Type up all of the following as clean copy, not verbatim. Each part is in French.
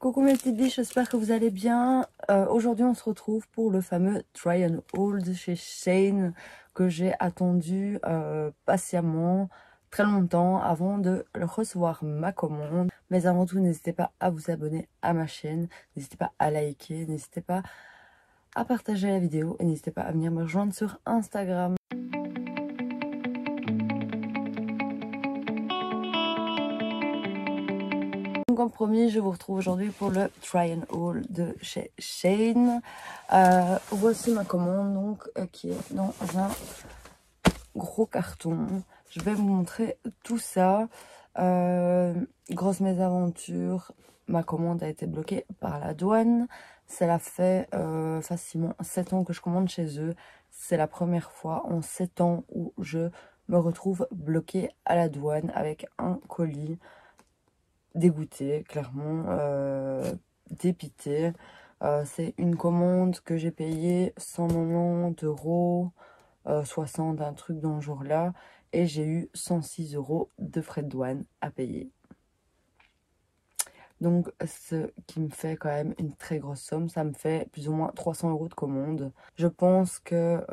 Coucou mes petites biches, j'espère que vous allez bien. Aujourd'hui on se retrouve pour le fameux Try and Hold chez Shein que j'ai attendu patiemment très longtemps avant de recevoir ma commande. Mais avant tout, n'hésitez pas à vous abonner à ma chaîne, n'hésitez pas à liker, n'hésitez pas à partager la vidéo et n'hésitez pas à venir me rejoindre sur Instagram. Donc comme promis, je vous retrouve aujourd'hui pour le Try and Haul de chez Shein. Voici ma commande donc qui est dans un gros carton. Je vais vous montrer tout ça. Grosse mésaventure, ma commande a été bloquée par la douane. Cela fait facilement 7 ans que je commande chez eux. C'est la première fois en 7 ans où je me retrouve bloquée à la douane avec un colis. Dégoûtée, clairement, dépitée. C'est une commande que j'ai payée 190 €, 60, un truc dans le jour-là, et j'ai eu 106 € de frais de douane à payer. Donc, ce qui me fait quand même une très grosse somme, ça me fait plus ou moins 300 € de commande. Je pense que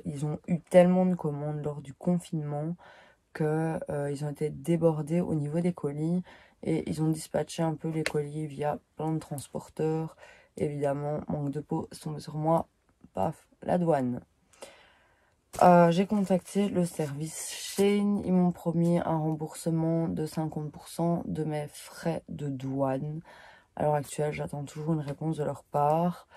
ils ont eu tellement de commandes lors du confinement qu'ils ont été débordés au niveau des colis et ils ont dispatché un peu les colis via plein de transporteurs. Évidemment, manque de peau, tombé sur moi, paf, la douane. J'ai contacté le service Shein, ils m'ont promis un remboursement de 50% de mes frais de douane. À l'heure actuelle, j'attends toujours une réponse de leur part.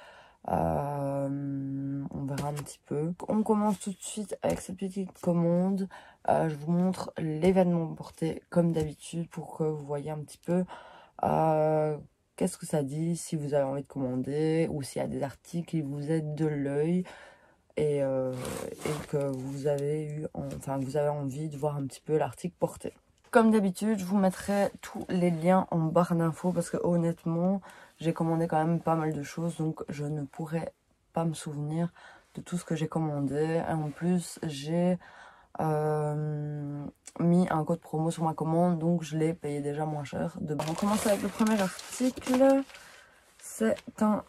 On verra un petit peu. On commence tout de suite avec cette petite commande. Je vous montre l'événement porté comme d'habitude pour que vous voyez un petit peu qu'est-ce que ça dit, si vous avez envie de commander ou s'il y a des articles qui vous aident de l'œil et que vous avez vous avez envie de voir un petit peu l'article porté. Comme d'habitude, je vous mettrai tous les liens en barre d'infos parce que honnêtement, j'ai commandé quand même pas mal de choses, donc je ne pourrais pas me souvenir de tout ce que j'ai commandé. Et en plus, j'ai mis un code promo sur ma commande, donc je l'ai payé déjà moins cher. On commence avec le premier article. C'est un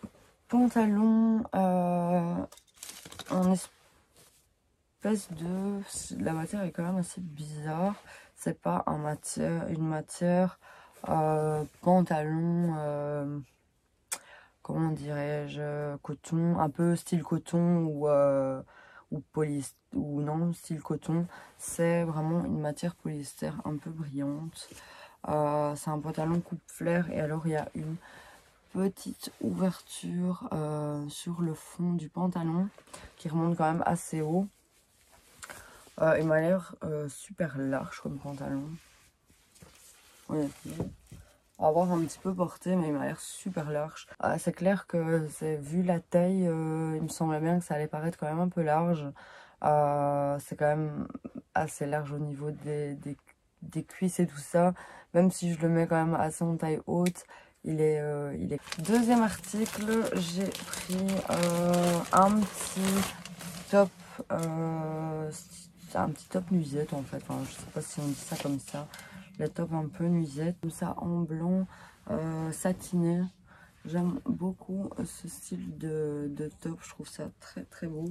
pantalon en espèce de... La matière est quand même assez bizarre. C'est pas une matière pantalon, comment dirais-je, coton, un peu style coton ou polyester, ou non, style coton. C'est vraiment une matière polyester un peu brillante. C'est un pantalon coupe-flair et alors il y a une petite ouverture sur le fond du pantalon qui remonte quand même assez haut. Il m'a l'air super large comme pantalon. Honnêtement. À voir un petit peu porté, mais il m'a l'air super large. C'est clair que vu la taille, il me semblait bien que ça allait paraître quand même un peu large. C'est quand même assez large au niveau des cuisses et tout ça. Même si je le mets quand même assez en taille haute, il est... Deuxième article, j'ai pris un petit top... un petit top nuisette en fait. Enfin, je sais pas si on dit ça comme ça. Le top un peu nuisette, comme ça en blanc satiné. J'aime beaucoup ce style de top, je trouve ça très très beau.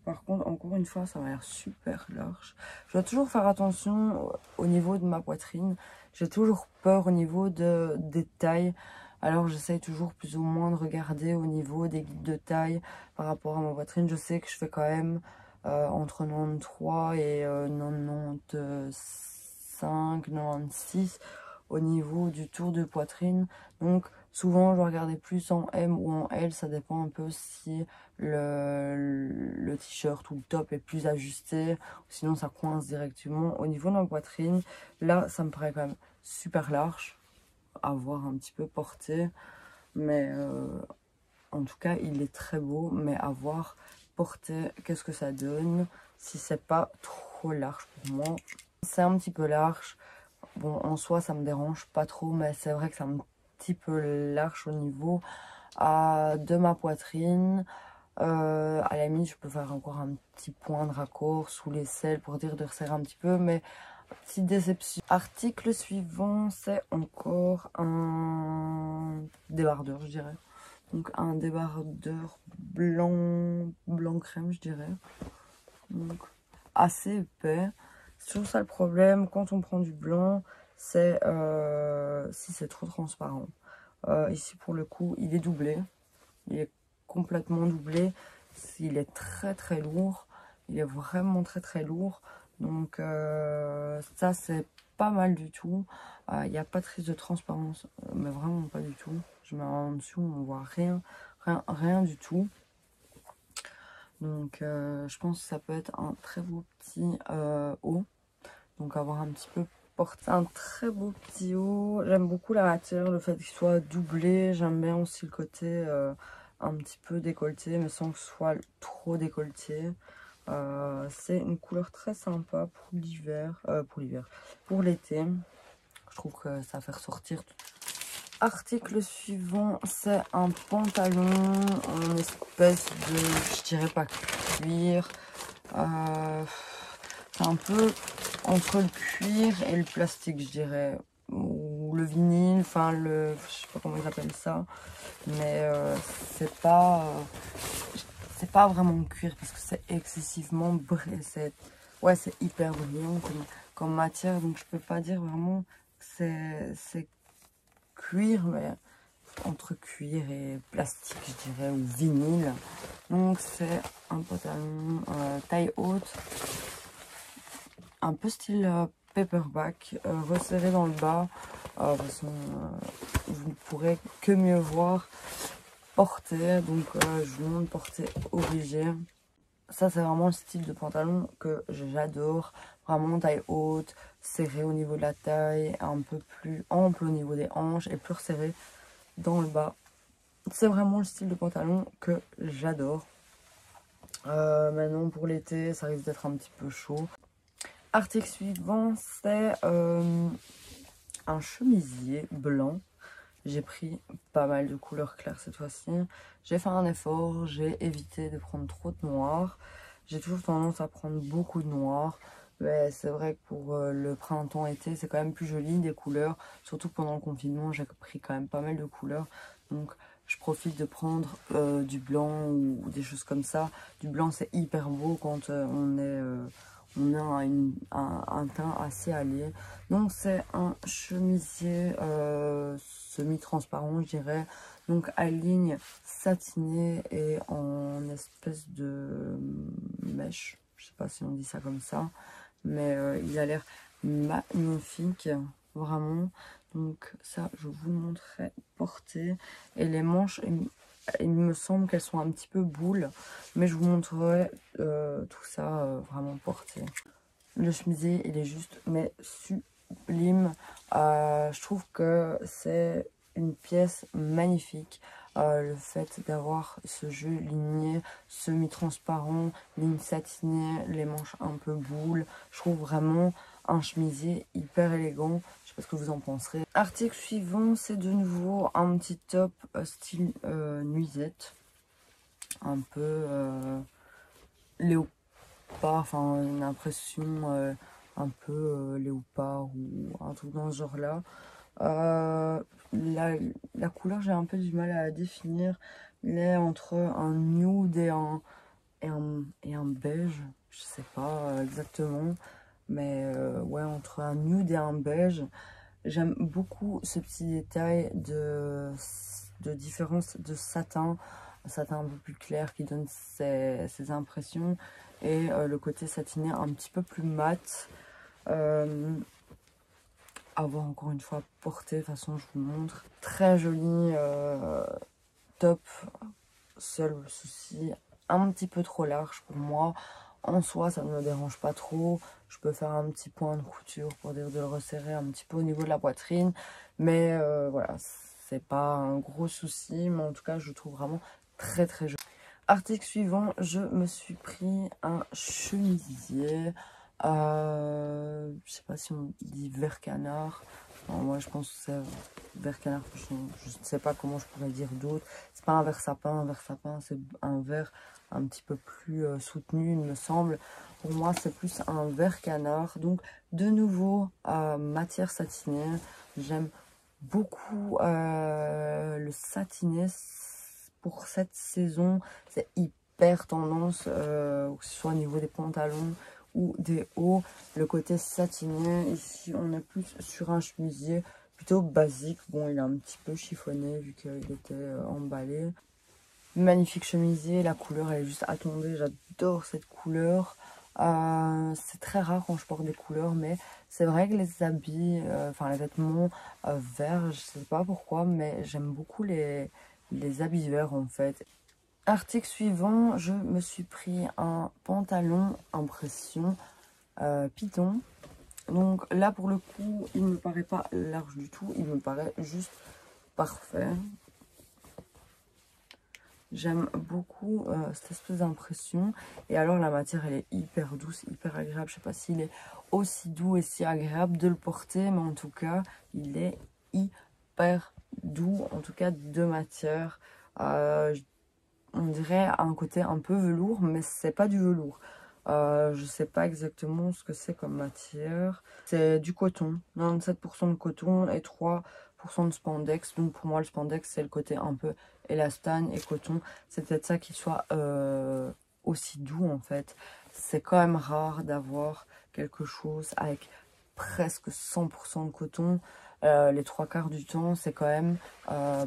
Par contre, encore une fois, ça m'a l'air super large. Je dois toujours faire attention au niveau de ma poitrine. J'ai toujours peur au niveau des tailles. Alors j'essaye toujours plus ou moins de regarder au niveau des guides de taille par rapport à ma poitrine. Je sais que je fais quand même entre 93 et 95, 96 au niveau du tour de poitrine. Donc souvent je vais regarder plus en M ou en L, ça dépend un peu si le t-shirt ou le top est plus ajusté, sinon ça coince directement. Au niveau de ma poitrine, là ça me paraît quand même super large à voir un petit peu porté, mais en tout cas il est très beau, mais à voir porté qu'est-ce que ça donne si c'est pas trop large pour moi. C'est un petit peu large. Bon, en soi, ça me dérange pas trop, mais c'est vrai que c'est un petit peu large au niveau de ma poitrine. À la limite, je peux faire encore un petit point de raccord sous l'aisselle pour dire de resserrer un petit peu, mais petite déception. Article suivant, c'est encore un débardeur, je dirais. Donc un débardeur blanc crème, je dirais. Donc assez épais. C'est toujours ça le problème quand on prend du blanc, c'est si c'est trop transparent. Ici pour le coup, il est doublé. Il est complètement doublé. Il est très lourd. Il est vraiment très lourd. Donc ça c'est pas mal du tout. Il n'y a pas de risque de transparence, mais vraiment pas du tout. Je mets en dessous, on voit rien du tout. Donc je pense que ça peut être un très beau petit haut. Donc avoir un petit peu porté. Un très beau petit haut. J'aime beaucoup la matière, le fait qu'il soit doublé. J'aime bien aussi le côté un petit peu décolleté, mais sans que ce soit trop décolleté. C'est une couleur très sympa pour l'hiver, pour l'été. Je trouve que ça fait ressortir. Article suivant, c'est un pantalon en espèce de, je dirais pas cuir. C'est un peu entre le cuir et le plastique, je dirais. Ou le vinyle, enfin je sais pas comment ils appellent ça. Mais c'est pas vraiment cuir parce que c'est excessivement brillant. Ouais, c'est hyper brillant comme matière. Donc je peux pas dire vraiment que c'est cuir, mais entre cuir et plastique, je dirais, ou vinyle. Donc c'est un pantalon taille haute, un peu style paperback, resserré dans le bas. De toute façon, vous ne pourrez que mieux voir porter. Donc je vous montre porter obligé. Ça c'est vraiment le style de pantalon que j'adore. Vraiment taille haute, serré au niveau de la taille, un peu plus ample au niveau des hanches et plus resserré dans le bas. C'est vraiment le style de pantalon que j'adore. Maintenant pour l'été, ça risque d'être un petit peu chaud. Article suivant, c'est un chemisier blanc. J'ai pris pas mal de couleurs claires cette fois-ci. J'ai fait un effort, j'ai évité de prendre trop de noir. J'ai toujours tendance à prendre beaucoup de noir. Mais c'est vrai que pour le printemps-été, c'est quand même plus joli des couleurs. Surtout pendant le confinement, j'ai pris quand même pas mal de couleurs. Donc je profite de prendre du blanc ou des choses comme ça. Du blanc, c'est hyper beau quand on a un teint assez allié. Donc c'est un chemisier semi-transparent, je dirais. Donc à ligne satinée et en espèce de mèche. Je sais pas si on dit ça comme ça. Mais il a l'air magnifique, vraiment. Donc ça, je vous le montrerai porté. Et les manches, il me semble qu'elles sont un petit peu boules. Mais je vous montrerai tout ça vraiment porté. Le chemisier, il est juste mais sublime. Je trouve que c'est une pièce magnifique. Le fait d'avoir ce jeu ligné, semi-transparent, ligne satinée, les manches un peu boules. Je trouve vraiment un chemisier hyper élégant. Je sais pas ce que vous en penserez. Article suivant, c'est de nouveau un petit top style nuisette. Un peu léopard, enfin une impression un peu léopard ou un truc dans ce genre là. La couleur, j'ai un peu du mal à la définir. Il est entre un nude et un beige, je sais pas exactement, mais ouais, entre un nude et un beige. J'aime beaucoup ce petit détail de différence de satin, un satin un peu plus clair qui donne ses impressions, et le côté satiné un petit peu plus mat. Avoir encore une fois porté, de toute façon je vous montre. Très joli top. Seul souci, un petit peu trop large pour moi. En soi, ça ne me dérange pas trop. Je peux faire un petit point de couture pour dire de le resserrer un petit peu au niveau de la poitrine. Mais voilà, c'est pas un gros souci. Mais en tout cas, je le trouve vraiment très joli. Article suivant, je me suis pris un chemisier. Je sais pas si on dit vert canard. Alors moi, je pense que c'est vert canard. Je ne sais pas comment je pourrais dire d'autre. C'est pas un vert sapin. Un vert sapin, c'est un vert un petit peu plus soutenu, il me semble. Pour moi, c'est plus un vert canard. Donc, de nouveau, matière satinée. J'aime beaucoup le le satiné, pour cette saison, c'est hyper tendance, que ce soit au niveau des pantalons ou des hauts. Le côté satiné, ici on est plus sur un chemisier plutôt basique. Bon, il est un petit peu chiffonné vu qu'il était emballé. Magnifique chemisier, la couleur elle est juste attendue, j'adore cette couleur. C'est très rare quand je porte des couleurs, mais c'est vrai que les habits, enfin les vêtements verts, je sais pas pourquoi, mais j'aime beaucoup les habits verts en fait. Article suivant, je me suis pris un pantalon impression Python. Donc là pour le coup, il ne me paraît pas large du tout, il me paraît juste parfait. J'aime beaucoup cette espèce d'impression. Et alors la matière elle est hyper douce, hyper agréable. Je sais pas s'il est aussi doux et si agréable de le porter, mais en tout cas il est hyper doux, en tout cas de matière. On dirait un côté un peu velours, mais c'est pas du velours. Je sais pas exactement ce que c'est comme matière. C'est du coton, 97% de coton et 3% de spandex. Donc pour moi le spandex c'est le côté un peu élastane et coton. C'est peut-être ça qui soit aussi doux en fait. C'est quand même rare d'avoir quelque chose avec presque 100% de coton. Les 3/4 du temps c'est quand même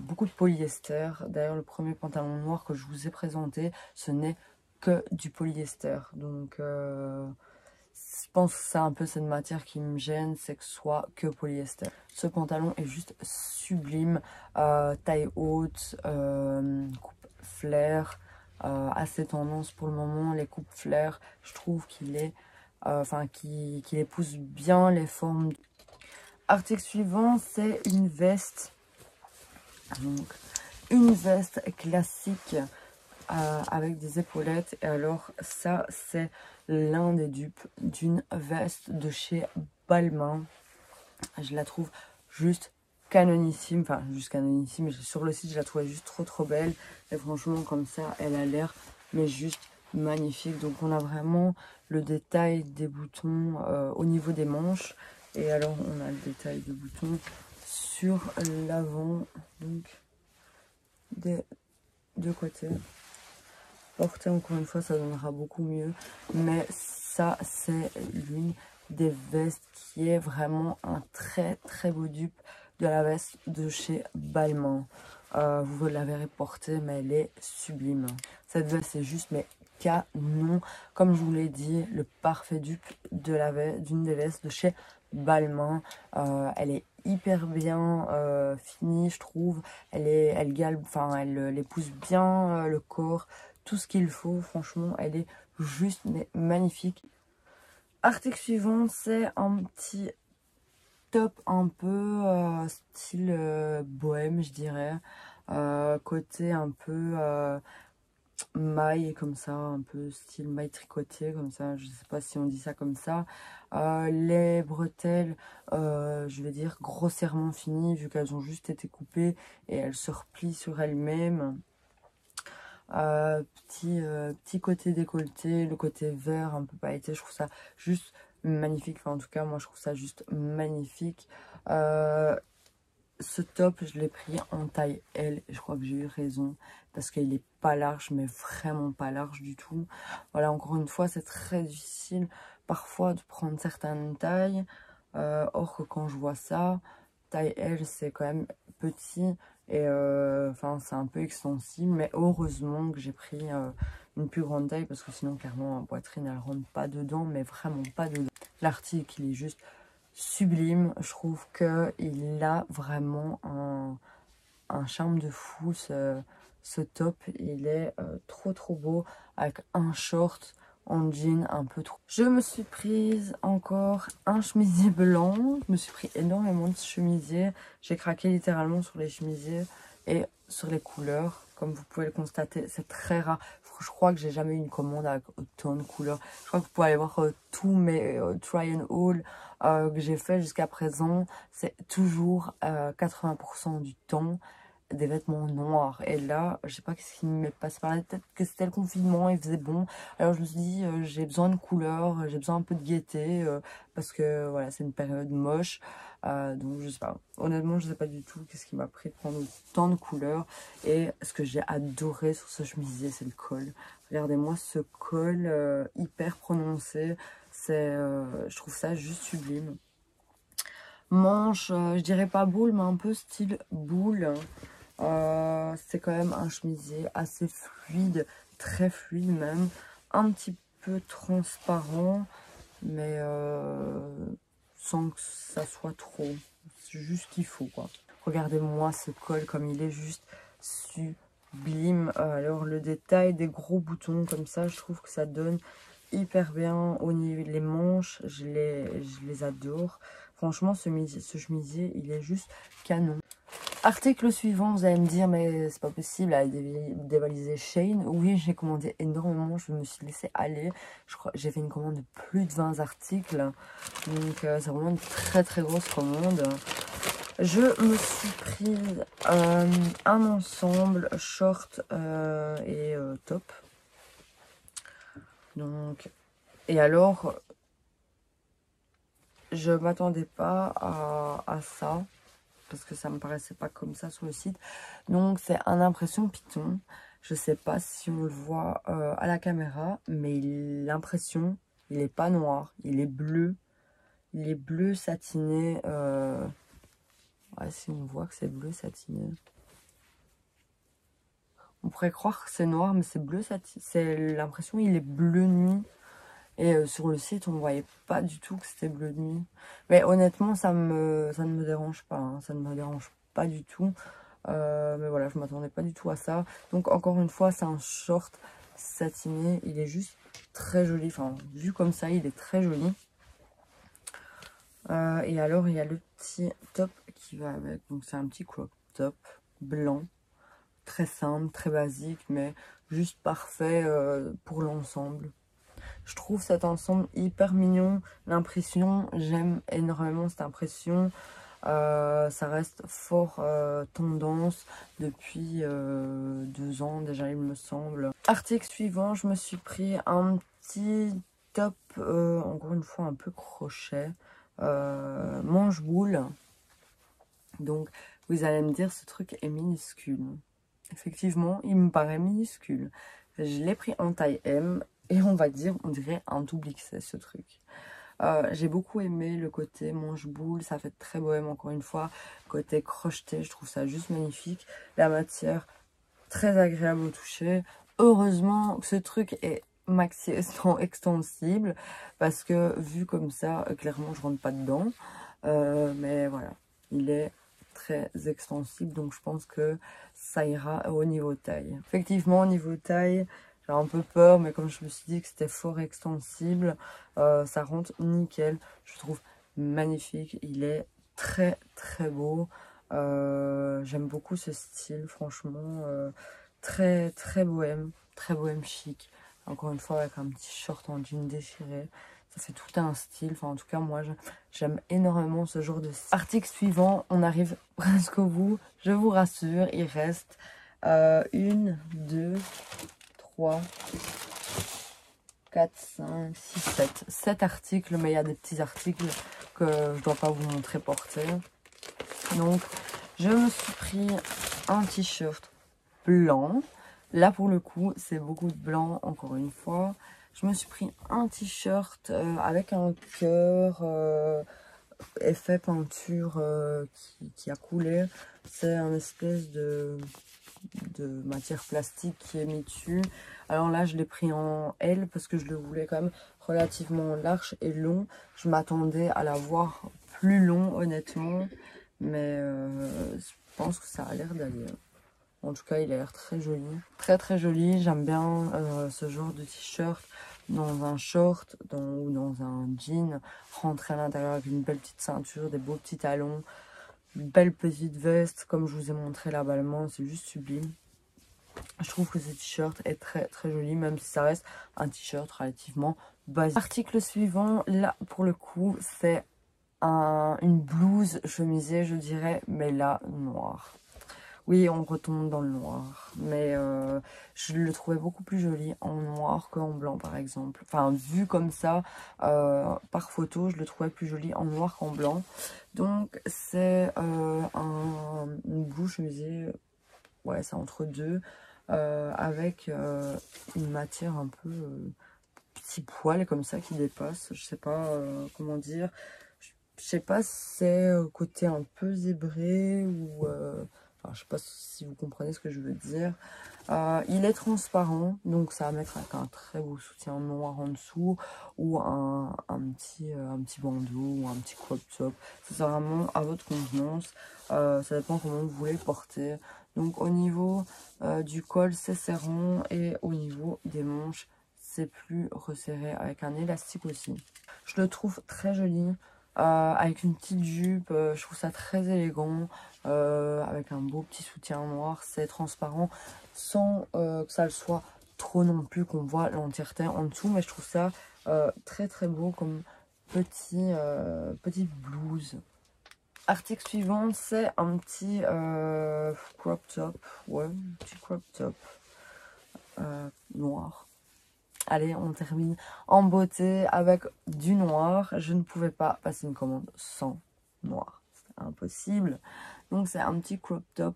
beaucoup de polyester. D'ailleurs le premier pantalon noir que je vous ai présenté, ce n'est que du polyester. Donc je pense que c'est un peu cette matière qui me gêne, c'est que ce soit que polyester. Ce pantalon est juste sublime, taille haute, coupe flair, assez tendance pour le moment. Les coupes flair, je trouve qu'il est, qu'il épouse bien les formes. Article suivant, c'est une veste. Donc, une veste classique avec des épaulettes. Et alors ça c'est l'un des dupes d'une veste de chez Balmain. Je la trouve juste canonissime, enfin juste canonissime, sur le site je la trouvais juste trop belle. Et franchement comme ça elle a l'air mais juste magnifique. Donc on a vraiment le détail des boutons au niveau des manches. Et alors on a le détail des boutons sur l'avant, donc des deux côtés. Porter encore une fois ça donnera beaucoup mieux, mais ça c'est l'une des vestes qui est vraiment un très beau dupe de la veste de chez Balmain. Vous la verrez porter mais elle est sublime. Cette veste est juste mais canon, comme je vous l'ai dit, le parfait dupe de d'une des vestes de chez Balmain. Elle est hyper bien finie je trouve. Elle épouse bien le corps, tout ce qu'il faut. Franchement elle est juste mais magnifique. Article suivant, c'est un petit top un peu style bohème je dirais. Côté un peu maille comme ça, un peu style maille tricotée comme ça, je sais pas si on dit ça comme ça. Les bretelles, je vais dire grossièrement finies vu qu'elles ont juste été coupées et elles se replient sur elles-mêmes. Petit côté décolleté, le côté vert un peu pailleté, je trouve ça juste magnifique. Enfin en tout cas moi je trouve ça juste magnifique. Ce top je l'ai pris en taille L, je crois que j'ai eu raison parce qu'il est pas large, mais vraiment pas large du tout. Voilà, encore une fois c'est très difficile parfois de prendre certaines tailles, or que quand je vois ça, taille L c'est quand même petit. Et c'est un peu extensible, mais heureusement que j'ai pris une plus grande taille parce que sinon clairement ma poitrine elle rentre pas dedans, mais vraiment pas dedans. L'article il est juste sublime, je trouve qu'il a vraiment un charme de fou. Ce top il est trop beau avec un short en jean un peu trop. Je me suis prise encore un chemisier blanc. Je me suis pris énormément de chemisiers. J'ai craqué littéralement sur les chemisiers et sur les couleurs. Comme vous pouvez le constater, c'est très rare. Je crois que j'ai jamais eu une commande avec autant de couleurs. Je crois que vous pouvez aller voir tous mes try and haul que j'ai fait jusqu'à présent. C'est toujours 80% du temps des vêtements noirs. Et là, je sais pas ce qui me passe par la tête, que c'était le confinement, il faisait bon. Alors je me suis dit, j'ai besoin de couleurs, j'ai besoin un peu de gaieté, parce que voilà, c'est une période moche. Donc je sais pas, honnêtement, je sais pas du tout qu'est-ce qui m'a pris de prendre autant de couleurs. Et ce que j'ai adoré sur ce chemisier, c'est le col. Regardez-moi ce col hyper prononcé, je trouve ça juste sublime. Manche, je dirais pas boule, mais un peu style boule. C'est quand même un chemisier assez fluide, très fluide même. Un petit peu transparent, mais sans que ça soit trop. C'est juste qu'il faut, quoi. Regardez-moi ce col comme il est juste sublime. Alors le détail des gros boutons comme ça, je trouve que ça donne hyper bien au niveau des manches. Je les adore. Franchement, ce chemisier, il est juste canon. Article suivant, vous allez me dire, mais c'est pas possible à dévaliser Shein. Oui, j'ai commandé énormément, je me suis laissé aller. Je crois j'ai fait une commande de plus de 20 articles. Donc, c'est vraiment une très très grosse commande. Je me suis pris un ensemble short et top. Donc, et alors, je m'attendais pas à ça. Parce que ça me paraissait pas comme ça sur le site. Donc c'est un impression Python. Je sais pas si on le voit à la caméra, mais l'impression, il est pas noir, il est bleu. Il est bleu satiné. Ouais, si on voit que c'est bleu satiné. On pourrait croire que c'est noir, mais c'est bleu satiné. C'est l'impression, il est bleu nuit. Et sur le site, on ne voyait pas du tout que c'était bleu nuit. Mais honnêtement, ça ne me dérange pas. Hein. Ça ne me dérange pas du tout. Mais voilà, je ne m'attendais pas du tout à ça. Donc encore une fois, c'est un short satiné. Il est juste très joli. Enfin, vu comme ça, il est très joli. Et alors, il y a le petit top qui va avec. Donc c'est un petit crop top blanc. Très simple, très basique, mais juste parfait pour l'ensemble. Je trouve cet ensemble hyper mignon. L'impression, j'aime énormément cette impression. Ça reste fort tendance depuis 2 ans déjà, il me semble. Article suivant, je me suis pris un petit top, encore une fois un peu crochet, manche-boule. Donc, vous allez me dire, ce truc est minuscule. Effectivement, il me paraît minuscule. Je l'ai pris en taille M. Et on va dire, on dirait un double XS ce truc. J'ai beaucoup aimé le côté manche-boule, ça fait très bohème encore une fois. Côté crocheté, je trouve ça juste magnifique. La matière, très agréable au toucher. Heureusement que ce truc est maxi extensible. Parce que vu comme ça, clairement je rentre pas dedans. Mais voilà, il est très extensible. Donc je pense que ça ira au niveau taille. Effectivement, au niveau taille... J'ai un peu peur, mais comme je me suis dit que c'était fort extensible, ça rentre nickel. Je trouve magnifique. Il est très très beau. J'aime beaucoup ce style, franchement. Très très bohème chic. Encore une fois, avec un petit short en jean déchiré. Ça fait tout un style. Enfin, en tout cas, moi, j'aime énormément ce genre de style. Article suivant, on arrive presque au bout. Je vous rassure, il reste 1, 2... 3, 4, 5, 6, 7. 7 articles, mais il y a des petits articles que je ne dois pas vous montrer porter. Donc, je me suis pris un t-shirt blanc. Là, pour le coup, c'est beaucoup de blanc, encore une fois. Je me suis pris un t-shirt avec un cœur, effet peinture qui a coulé. C'est un espèce de matière plastique qui est mis dessus. Alors là, je l'ai pris en L parce que je le voulais quand même relativement large et long. Je m'attendais à l'avoir plus long, honnêtement. Mais je pense que ça a l'air d'aller. En tout cas, il a l'air très joli. Très très joli. J'aime bien ce genre de t-shirt dans un short ou dans un jean. Rentrer à l'intérieur avec une belle petite ceinture, des beaux petits talons. Une belle petite veste, comme je vous ai montré là-bas, c'est juste sublime. Je trouve que ce t-shirt est très très joli, même si ça reste un t-shirt relativement basique. Article suivant, là pour le coup, c'est une blouse chemisée, je dirais, mais là, noire. Oui, on retombe dans le noir. Mais je le trouvais beaucoup plus joli en noir qu'en blanc, par exemple. Enfin, vu comme ça, par photo, je le trouvais plus joli en noir qu'en blanc. Donc, c'est une blouche, je me disais, ouais, c'est entre deux. Avec une matière un peu petit poil comme ça qui dépasse. Je sais pas comment dire. Je sais pas si c'est côté un peu zébré ou... enfin, je sais pas si vous comprenez ce que je veux dire. Il est transparent, donc ça va mettre avec un très beau soutien noir en dessous ou un petit bandeau ou un petit crop top. C'est vraiment à votre convenance. Ça dépend comment vous voulez le porter. Donc au niveau du col, c'est serrant et au niveau des manches, c'est plus resserré avec un élastique aussi. Je le trouve très joli. Avec une petite jupe, je trouve ça très élégant, avec un beau petit soutien noir, c'est transparent, sans que ça le soit trop non plus, qu'on voit l'entièreté en dessous, mais je trouve ça très très beau comme petite blouse. Article suivant, c'est un petit crop top, ouais, un petit crop top noir. Allez, on termine en beauté avec du noir. Je ne pouvais pas passer une commande sans noir. C'était impossible. Donc, c'est un petit crop top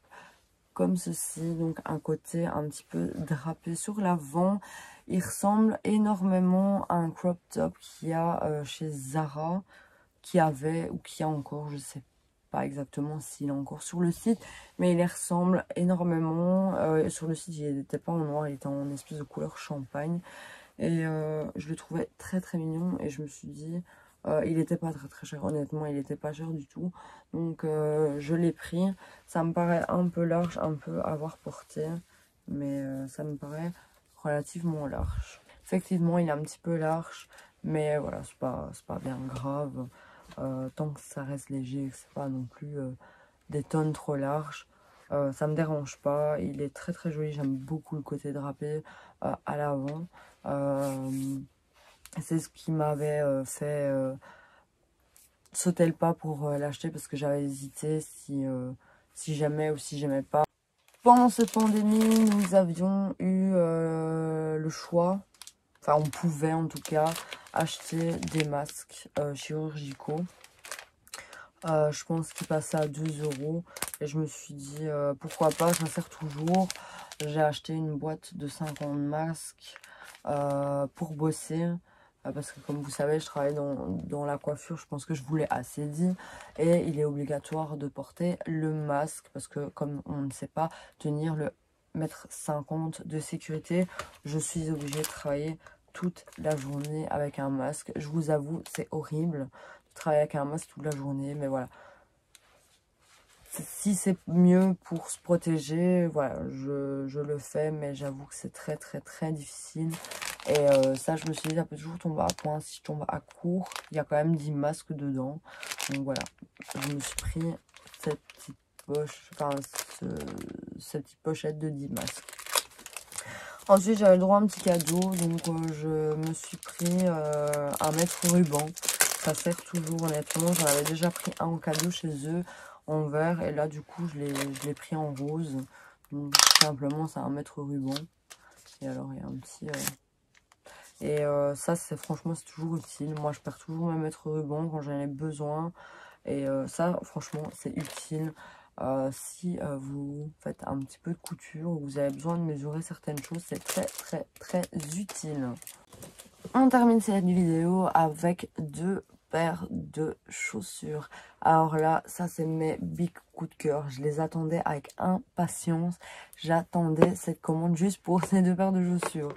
comme ceci. Donc, un côté un petit peu drapé sur l'avant. Il ressemble énormément à un crop top qu'il y a chez Zara. Qui avait ou qui a encore, je sais pas exactement s'il est encore sur le site. Mais il y ressemble énormément. Sur le site, il n'était pas en noir. Il était en espèce de couleur champagne. Et je le trouvais très très mignon et je me suis dit, il n'était pas très très cher, honnêtement, il n'était pas cher du tout. Donc je l'ai pris. Ça me paraît un peu large, un peu à avoir porté, mais ça me paraît relativement large. Effectivement, il est un petit peu large, mais voilà, c'est pas bien grave. Tant que ça reste léger, que c'est pas non plus des tonnes trop larges. Ça me dérange pas, il est très très joli, j'aime beaucoup le côté drapé à l'avant. C'est ce qui m'avait fait sauter le pas pour l'acheter parce que j'avais hésité si j'aimais ou si j'aimais pas. Pendant cette pandémie, nous avions eu le choix, enfin on pouvait en tout cas, acheter des masques chirurgicaux. Je pense qu'il passait à 2 € et je me suis dit pourquoi pas, je m'insère toujours. J'ai acheté une boîte de 50 masques pour bosser parce que comme vous savez je travaille dans la coiffure, je pense que je vous l'ai assez dit, et il est obligatoire de porter le masque parce que comme on ne sait pas tenir le mètre 50 de sécurité, je suis obligée de travailler toute la journée avec un masque. Je vous avoue, c'est horrible travailler avec un masque toute la journée, mais voilà, si c'est mieux pour se protéger, voilà, je le fais, mais j'avoue que c'est très très très difficile. Et ça, je me suis dit, ça peut toujours tomber à point. Si je tombe à court, il y a quand même 10 masques dedans. Donc voilà, je me suis pris cette petite poche, enfin cette petite pochette de 10 masques. Ensuite, j'avais le droit à un petit cadeau, donc je me suis pris un mètre ruban. Ça sert toujours, honnêtement. J'en avais déjà pris un en cadeau chez eux, en vert, et là, du coup, je l'ai pris en rose. Donc, tout simplement, c'est un mètre ruban. Et alors, il y a un petit... Et ça, franchement, c'est toujours utile. Moi, je perds toujours mes mètres ruban quand j'en ai besoin. Et ça, franchement, c'est utile. Si vous faites un petit peu de couture ou vous avez besoin de mesurer certaines choses, c'est très très très utile. On termine cette vidéo avec 2 paires de chaussures. Alors là, ça c'est mes big coups de cœur. Je les attendais avec impatience. J'attendais cette commande juste pour ces 2 paires de chaussures.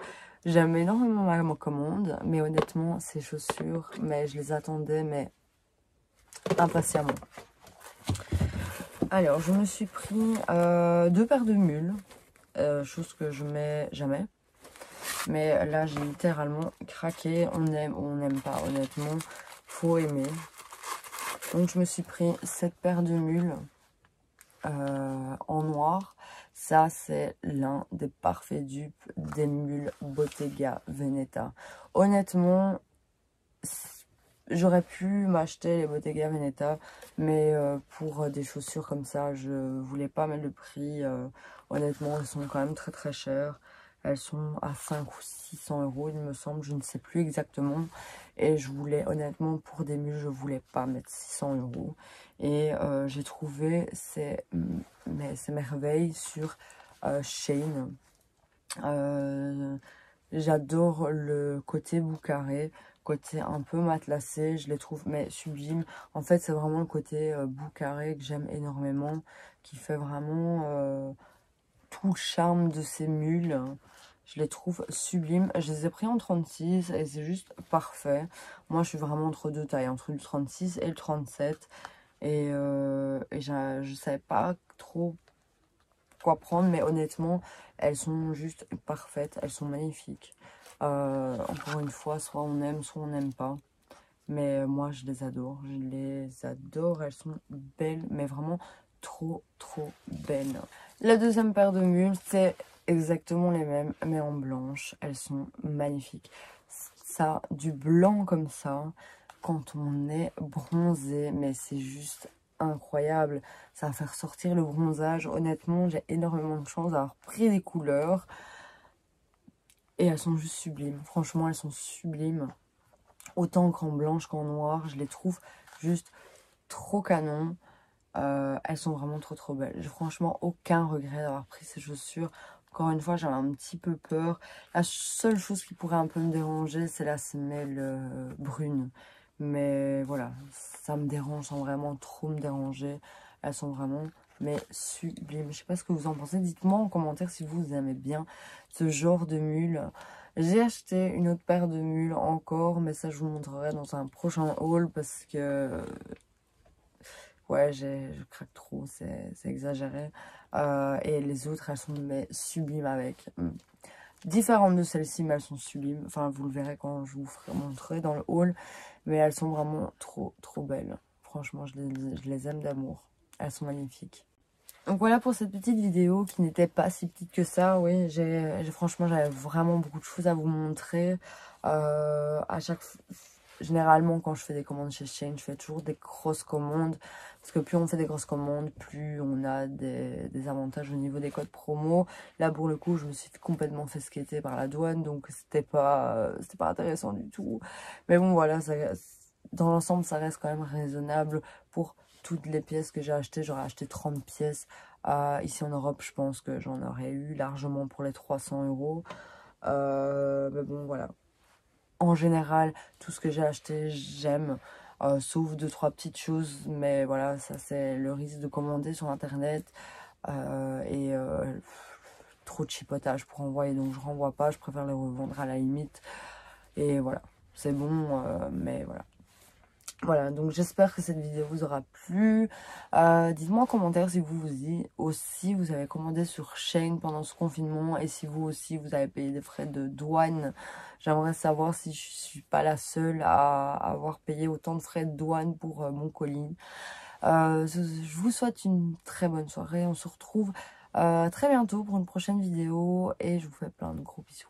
J'aime énormément ma commande, mais honnêtement, ces chaussures, mais je les attendais, mais impatiemment. Alors, je me suis pris 2 paires de mules, chose que je mets jamais. Mais là, j'ai littéralement craqué. On aime ou on n'aime pas, honnêtement. Faut aimer. Donc, je me suis pris cette paire de mules en noir. Ça, c'est l'un des parfaits dupes des mules Bottega Veneta. Honnêtement, j'aurais pu m'acheter les Bottega Veneta, mais pour des chaussures comme ça, je voulais pas mettre le prix. Honnêtement, elles sont quand même très très chères. Elles sont à 5 ou 600 euros, il me semble, je ne sais plus exactement. Et je voulais, honnêtement, pour des mules, je voulais pas mettre 600 euros. Et j'ai trouvé ces merveilles sur Shein. J'adore le côté boucaré, côté un peu matelassé, je les trouve mais sublimes. En fait, c'est vraiment le côté boucaré que j'aime énormément, qui fait vraiment tout le charme de ces mules. Je les trouve sublimes. Je les ai pris en 36 et c'est juste parfait. Moi, je suis vraiment entre deux tailles, entre le 36 et le 37. Et je ne savais pas trop quoi prendre, mais honnêtement, elles sont juste parfaites. Elles sont magnifiques. Encore une fois, soit on aime, soit on n'aime pas. Mais moi, je les adore. Je les adore. Elles sont belles, mais vraiment trop, trop belles. La deuxième paire de mules, c'est exactement les mêmes, mais en blanche. Elles sont magnifiques. Ça, du blanc comme ça, quand on est bronzé, mais c'est juste incroyable. Ça va faire sortir le bronzage. Honnêtement, j'ai énormément de chance d'avoir pris des couleurs. Et elles sont juste sublimes. Franchement, elles sont sublimes. Autant qu'en blanche qu'en noir. Je les trouve juste trop canon. Elles sont vraiment trop trop belles. J'ai franchement aucun regret d'avoir pris ces chaussures. Encore une fois, j'avais un petit peu peur. La seule chose qui pourrait un peu me déranger, c'est la semelle brune. Mais voilà, ça me dérange sans vraiment trop me déranger. Elles sont vraiment mais sublimes. Je sais pas ce que vous en pensez. Dites-moi en commentaire si vous aimez bien ce genre de mules. J'ai acheté une autre paire de mules encore, mais ça je vous montrerai dans un prochain haul parce que ouais, je craque trop, c'est exagéré. Et les autres, elles sont mais sublimes avec. Différentes de celles-ci, mais elles sont sublimes. Enfin, vous le verrez quand je vous montrerai dans le haul. Mais elles sont vraiment trop, trop belles. Franchement, je les aime d'amour. Elles sont magnifiques. Donc voilà pour cette petite vidéo qui n'était pas si petite que ça. Oui, franchement, j'avais vraiment beaucoup de choses à vous montrer. Généralement, quand je fais des commandes chez Shein, je fais toujours des grosses commandes. Parce que plus on fait des grosses commandes, plus on a des avantages au niveau des codes promo. Là, pour le coup, je me suis complètement fait skater par la douane. Donc, c'était pas intéressant du tout. Mais bon, voilà, dans l'ensemble, ça reste quand même raisonnable pour toutes les pièces que j'ai achetées. J'aurais acheté 30 pièces. Ici en Europe, je pense que j'en aurais eu largement pour les 300 euros. Mais bon, voilà. En général, tout ce que j'ai acheté, j'aime. Sauf 2-3 petites choses. Mais voilà, ça c'est le risque de commander sur internet. Trop de chipotage pour envoyer. Donc je renvoie pas. Je préfère les revendre à la limite. Et voilà. C'est bon. Mais voilà. Voilà, donc j'espère que cette vidéo vous aura plu. Dites-moi en commentaire si vous aussi vous avez commandé sur Shein pendant ce confinement et si vous aussi vous avez payé des frais de douane. J'aimerais savoir si je suis pas la seule à avoir payé autant de frais de douane pour mon colis. Je vous souhaite une très bonne soirée. On se retrouve très bientôt pour une prochaine vidéo et je vous fais plein de gros bisous.